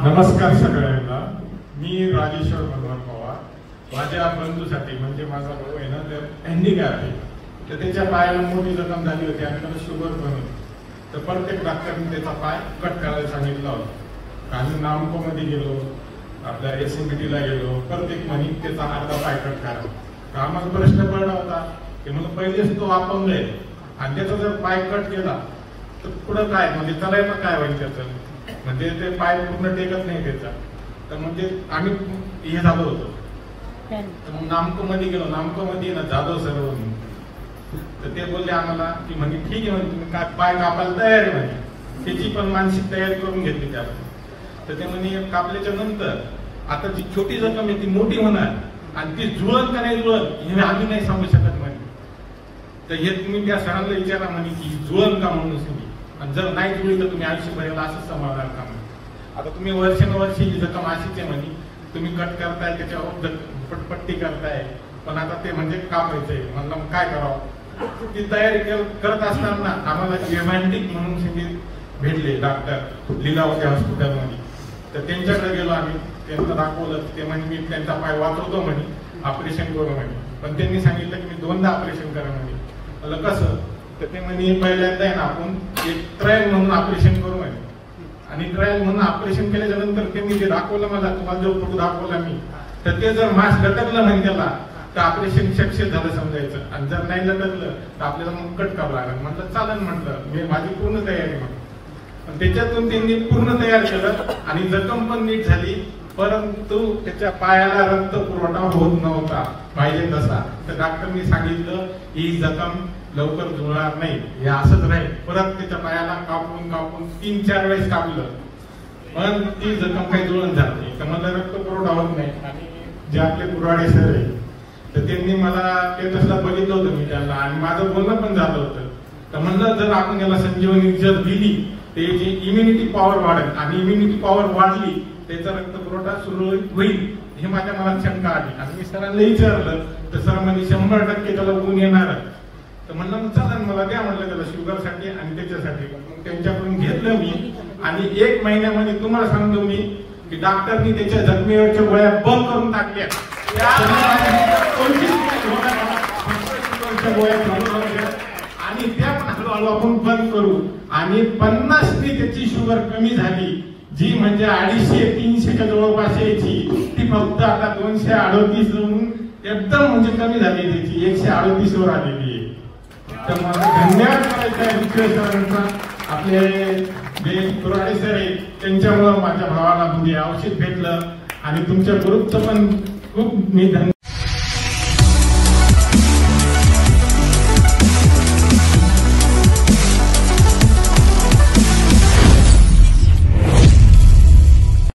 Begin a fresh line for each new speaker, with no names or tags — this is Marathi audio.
नमस्कार सगळ्यांना। मी राजेश्वर मनोहर पवार। माझ्या बंधूसाठी म्हणजे माझा भाऊ आहे ना, तर हँडिकॅप आहे, तर त्याच्या पायाला मोठी जखम झाली होती आणि त्याला शुगर पण होती। तर प्रत्येक डॉक्टरने त्याचा पाय कट करायला सांगितलं होतं। आम्ही नामकोमध्ये गेलो, आपल्या एसएमबीटीला गेलो, प्रत्येक म्हणी त्याचा अर्धा पाय कट करा। तर आम्हाला प्रश्न पडला होता की मला पहिलेच तो अपंग आहे आणि त्याचा जर पाय कट केला तर पुढं काय, म्हणजे चालायला काय होईल त्याचं, म्हणजे ते पाय पूर्ण टेकत नाही त्याचा। तर म्हणजे आम्ही हे झालो होतो, तर मग नामको मध्ये गेलो। नामको मध्ये ना जाधव सर म्हणून, तर ते बोलले आम्हाला की म्हणजे ठीक आहे, म्हणजे तुम्ही काय पाय कापायला तयार आहे म्हणजे, त्याची पण मानसिक तयारी करून घेतली त्याला। तर ते म्हणजे कापल्याच्या नंतर आता जी छोटी जखम आहे ती मोठी होणार आणि ती जुळत का नाही जुळत हे आम्ही नाही सांगू शकत म्हणे। तर हे तुम्ही त्या सरांना विचारा म्हणे की जुळत का म्हणून तुम्ही, आणि जर नाही जुळली तर तुम्ही आयुष्यभराला असंच सांभाळणार का म्हणे। आता तुम्ही वर्षानुवर्षी ही जखम अशीच आहे म्हणे, तुम्ही कट करताय त्याच्यावर पट्टी करताय, पण आता ते म्हणजे कापायचंय। म्हणलं मग काय करावं, ती तयारी करत असताना आम्हाला रोमॅन्टिक म्हणून संगीत भेटले डॉक्टर लीलावती हॉस्पिटलमध्ये। तर त्यांच्याकडे गेलो आम्ही, त्यांना दाखवलं, ते म्हणजे मी त्यांचा पाय वाचवतो म्हणे, ऑपरेशन करू म्हणे। पण त्यांनी सांगितलं की मी 2दा ऑपरेशन करा म्हणे। मला कसं, तर ते म्हणे पहिल्यांदा आहे ना आपण एक ट्रायल म्हणून ऑपरेशन करू म्हणे, आणि ट्रायल म्हणून ऑपरेशन केल्याच्या नंतर त्यांनी जे दाखवलं मला, तुम्हाला जो फोटो दाखवला मी, तर ते जर मास लटकलं म्हणजे त्याला तर ऑपरेशन सक्सेस झालं समजायचं, आणि जर नाही लटकलं तर आपल्याला मग कट करावं लागेल। म्हटलं चालेल, म्हटलं मी माझी पूर्ण तयारी म्हटलं। पण त्याच्यातून त्यांनी पूर्ण तयार केलं आणि जखम पण नीट झाली, परंतु त्याच्या पायाला रक्त पुरवठा होत नव्हता पाहिजे तसा। तर डॉक्टरनी सांगितलं ही जखम लवकर जुळणार नाही, हे असंच राहील। परत त्याच्या पायाला कापून कापून 3-4 वेळेस कापलं, पण ती जखम काही जुळून जात नाही। तर मला रक्त पुरवठा होत नाही। आणि जे आपले कुराडे सर आहे, तर त्यांनी मला ते तसला बघितलं होतं मी त्यांना, आणि माझं बोलणं पण झालं होतं। तर म्हणलं जर आपण याला संजीवनी जर दिली त्याची इम्युनिटी पॉवर वाढेल, आणि इम्युनिटी पॉवर वाढली त्याचा रक्त पुरवठा सुरळीत होईल, हे माझ्या मनात शंका आली। आणि मी सरांना विचारलं तर सर म्हणजे 100% त्याला गुण येणार। तर म्हणलं मग चालेल, मला द्या म्हटलं त्याला शुगरसाठी आणि त्याच्यासाठी। मग त्यांच्याकडून घेतलं मी, आणि 1 महिन्यामध्ये तुम्हाला सांगतो मी की डॉक्टरनी त्याच्या जखमेवरच्या गोळ्या बंद करून टाकल्या, आणि त्या पण हळूहळू आपण बंद करू। आणि 50 त्याची शुगर कमी झाली, जी म्हणजे 250-300च्या जवळपास यायची, ती फक्त आता 238 होऊन एकदम म्हणजे कमी झाली, त्याची 138 वर आलेली आहे। तर मला धन्यवाद करायचा आहे विजय सरांचा, आपले जे कुराडे सर आहेत त्यांच्यामुळे माझ्या भावाला म्हणजे औषध भेटलं, आणि तुमच्या ग्रुपचं पण खूप मी धन्यवाद